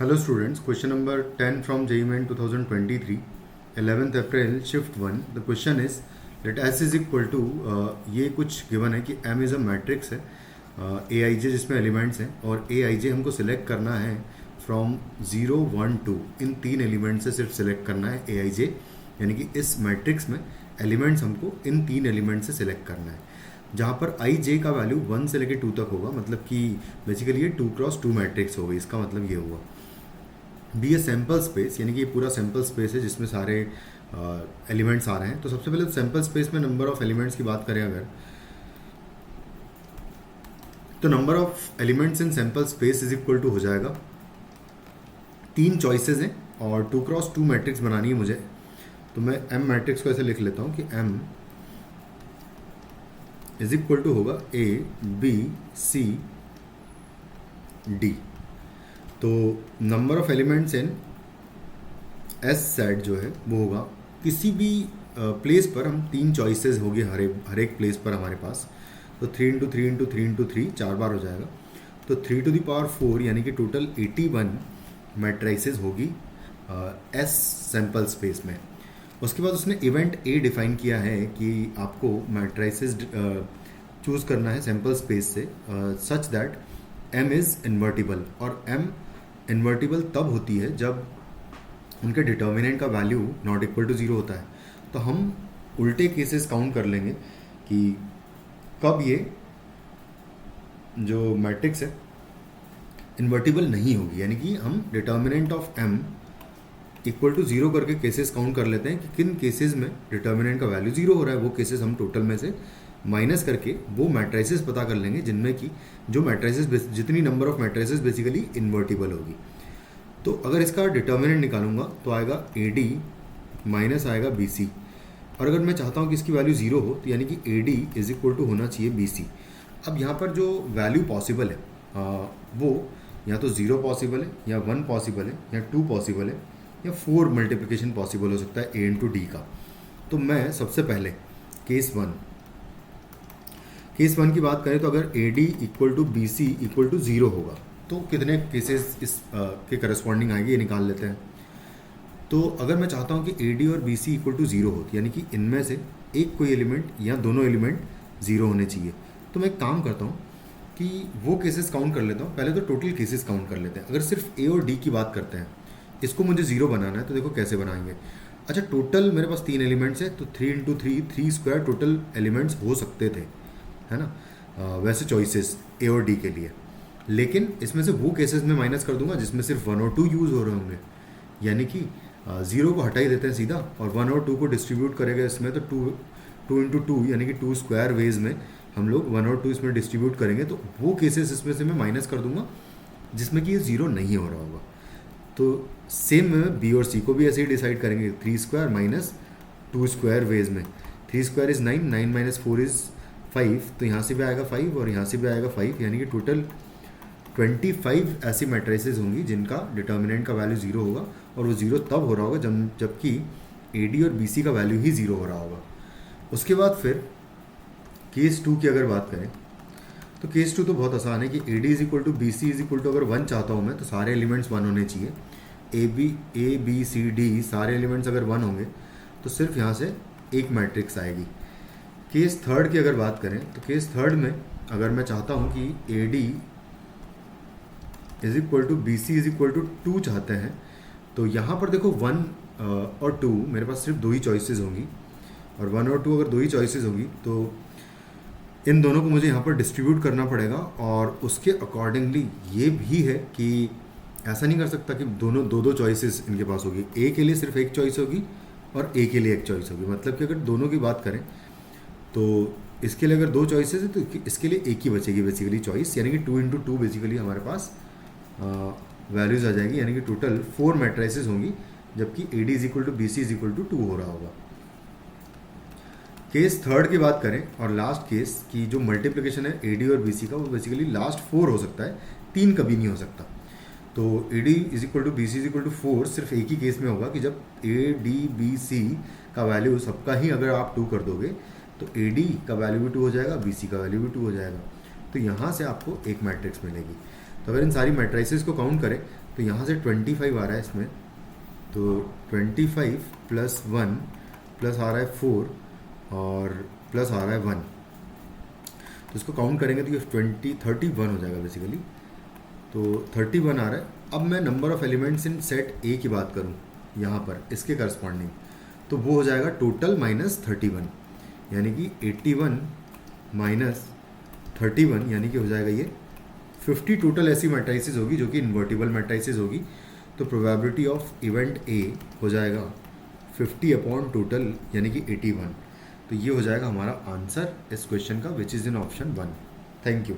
Hello students, question number 10 from JEE Main 2023, 11th April, shift 1. The question is, let S is equal to, ये कुछ given है कि M is a matrix है, Aij जिसमें elements हैं और Aij हमको सिलेक्ट करना है फ्रॉम 0, 1, 2, इन तीन एलिमेंट से सिर्फ सिलेक्ट करना है Aij, यानी कि इस मैट्रिक्स में एलिमेंट्स हमको इन तीन एलिमेंट से सिलेक्ट करना है, जहाँ पर आई जे का वैल्यू 1 से लेकर 2 तक होगा, मतलब कि बेसिकली ये 2x2 मैट्रिक्स होगी। इसका मतलब ये हुआ बी ए सैम्पल स्पेस, यानी कि ये पूरा सैम्पल स्पेस है जिसमें सारे एलिमेंट्स आ रहे हैं। तो सबसे पहले तो सैम्पल स्पेस में नंबर ऑफ एलिमेंट्स की बात करें अगर, तो number of elements in sample space is equal to हो जाएगा, तीन चॉइसेस हैं और 2x2 मैट्रिक्स बनानी है मुझे। तो मैं एम मैट्रिक्स को ऐसे लिख लेता हूँ कि एम इज इक्वल टू होगा ए बी सी डी। तो number of elements in S set जो है वो होगा, किसी भी प्लेस पर हम तीन चॉइसेस होगी हर एक प्लेस पर हमारे पास। तो 3 इंटू 3 इंटू 3 इंटू 3 4 बार हो जाएगा, तो 3 टू द पावर 4 यानी कि टोटल 81 मैट्रिसेस होगी एस सैम्पल स्पेस में। उसके बाद उसने इवेंट ए डिफाइन किया है कि आपको मैट्रिसेस चूज़ करना है सैम्पल स्पेस से such that M is invertible, और एम इन्वर्टिबल तब होती है जब उनके डिटर्मिनेंट का वैल्यू नॉट इक्वल टू 0 होता है। तो हम उल्टे केसेस काउंट कर लेंगे कि कब ये जो मैट्रिक्स है इन्वर्टिबल नहीं होगी, यानी कि हम determinant of M equal to 0 करके केसेस काउंट कर लेते हैं कि किन केसेस में डिटर्मिनेंट का वैल्यू 0 हो रहा है। वो केसेस हम टोटल में से माइनस करके वो मैट्रिसेस पता कर लेंगे जिनमें कि जो मैट्रिसेस जितनी number of matrices basically invertible होगी। तो अगर इसका डिटर्मिनेंट निकालूंगा तो आएगा ए डी माइनस आएगा बी सी, और अगर मैं चाहता हूँ कि इसकी वैल्यू 0 हो तो यानी कि A D is equal to होना चाहिए बी सी। अब यहाँ पर जो वैल्यू पॉसिबल है वो या तो 0 पॉसिबल है, या 1 पॉसिबल है, या 2 पॉसिबल है, या 4 मल्टीप्लिकेशन पॉसिबल हो सकता है ए इंटू डी का। तो मैं सबसे पहले केस वन की बात करें तो अगर A D equal to B C equal to 0 होगा तो कितने केसेस इस के करस्पॉन्डिंग आएंगे ये निकाल लेते हैं। तो अगर मैं चाहता हूँ कि ए डी और बी सी इक्वल टू 0 हो, यानी कि इनमें से एक कोई एलिमेंट या दोनों एलिमेंट 0 होने चाहिए, तो मैं एक काम करता हूँ कि वो केसेस काउंट कर लेता हूँ। पहले तो टोटल केसेस काउंट कर लेते हैं। अगर सिर्फ ए और डी की बात करते हैं, इसको मुझे 0 बनाना है, तो देखो कैसे बनाएंगे। अच्छा, टोटल मेरे पास 3 एलिमेंट्स है, तो 3 इंटू 3 स्क्वायर टोटल एलिमेंट्स हो सकते थे, है ना, वैसे चॉइसेस ए और डी के लिए। लेकिन इसमें से वो केसेस में माइनस कर दूंगा जिसमें सिर्फ 1 और 2 यूज़ हो रहे होंगे, यानी कि 0 को हटा ही देते हैं सीधा, और 1 और 2 को डिस्ट्रीब्यूट करेंगे इसमें, तो 2 इंटू 2 यानी कि 2 स्क्वायर वेज में हम लोग 1 और 2 इसमें डिस्ट्रीब्यूट करेंगे। तो वो केसेस इसमें से मैं माइनस कर दूंगा जिसमें कि ये 0 नहीं हो रहा होगा। तो सेम में बी और सी को भी ऐसे ही डिसाइड करेंगे, 3 स्क्वायर माइनस 2 स्क्वायर वेज में। 3 स्क्वायर इज़ 9, 9 माइनस 4 इज़ 5, तो यहाँ से भी आएगा 5 और यहाँ से भी आएगा 5, यानी कि टोटल 25 ऐसी मैट्रिसेस होंगी जिनका डिटर्मिनेंट का वैल्यू 0 होगा, और वो 0 तब हो रहा होगा जबकि ए डी और बी सी का वैल्यू ही 0 हो रहा होगा। उसके बाद फिर केस 2 की अगर बात करें तो केस 2 तो बहुत आसान है कि A D is equal to B C is equal to, अगर 1 चाहता हूँ मैं तो सारे एलिमेंट्स 1 होने चाहिए। ए बी सी डी सारे एलिमेंट्स अगर 1 होंगे तो सिर्फ यहाँ से एक मैट्रिक्स आएगी। केस 3 की अगर बात करें तो केस 3 में अगर मैं चाहता हूँ कि A D is equal to B C is equal to 2 चाहते हैं, तो यहाँ पर देखो 1 और 2 मेरे पास सिर्फ 2 ही चॉइसेस होंगी, और 1 और 2 अगर 2 ही चॉइसेस होगी तो इन दोनों को मुझे यहाँ पर डिस्ट्रीब्यूट करना पड़ेगा। और उसके अकॉर्डिंगली ये भी है कि ऐसा नहीं कर सकता कि दोनों दो चॉइसेस इनके पास होगी, ए के लिए सिर्फ एक चॉइस होगी और ए के लिए एक चॉइस होगी। मतलब कि अगर दोनों की बात करें तो इसके लिए अगर 2 चॉइसेस है तो इसके लिए एक ही बचेगी बेसिकली चॉइस, यानी कि 2 इंटू 2 बेसिकली हमारे पास वैल्यूज़ आ जाएगी, यानी कि टोटल 4 मैट्रिसेस होंगी, जबकि A D is equal to B C is equal to 2 हो रहा होगा। केस 3 की बात करें और लास्ट केस की जो मल्टीप्लिकेशन है ए डी और बी सी का, वो बेसिकली लास्ट 4 हो सकता है, 3 कभी नहीं हो सकता। तो A D is equal to B C is equal to 4 सिर्फ एक ही केस में होगा कि जब ए डी बी सी का वैल्यू सबका ही अगर आप 2 कर दोगे तो ए डी का वैल्यू भी 2 हो जाएगा, बी सी का वैल्यू भी 2 हो जाएगा। तो यहाँ से आपको एक मैट्रिक्स मिलेगी। तो अगर इन सारी मैट्रिसेस को काउंट करें तो यहाँ से 25 आ रहा है इसमें, तो 25 प्लस 1 प्लस आ रहा है 4 और प्लस आ रहा है 1, तो इसको काउंट करेंगे तो ये 31 हो जाएगा बेसिकली। तो 31 आ रहा है। अब मैं number of elements in set ए की बात करूँ यहाँ पर इसके करस्पॉन्डिंग, तो वो हो जाएगा टोटल माइनस 31, यानी कि 81 माइनस 31 यानी कि हो जाएगा ये 50 टोटल ऐसी मैट्रिसेस होगी जो कि इन्वर्टिबल मैट्रिसेस होगी। तो प्रोबेबिलिटी ऑफ इवेंट ए हो जाएगा 50 अपॉन टोटल यानी कि 81। तो ये हो जाएगा हमारा आंसर इस क्वेश्चन का, which is in option 1। Thank you.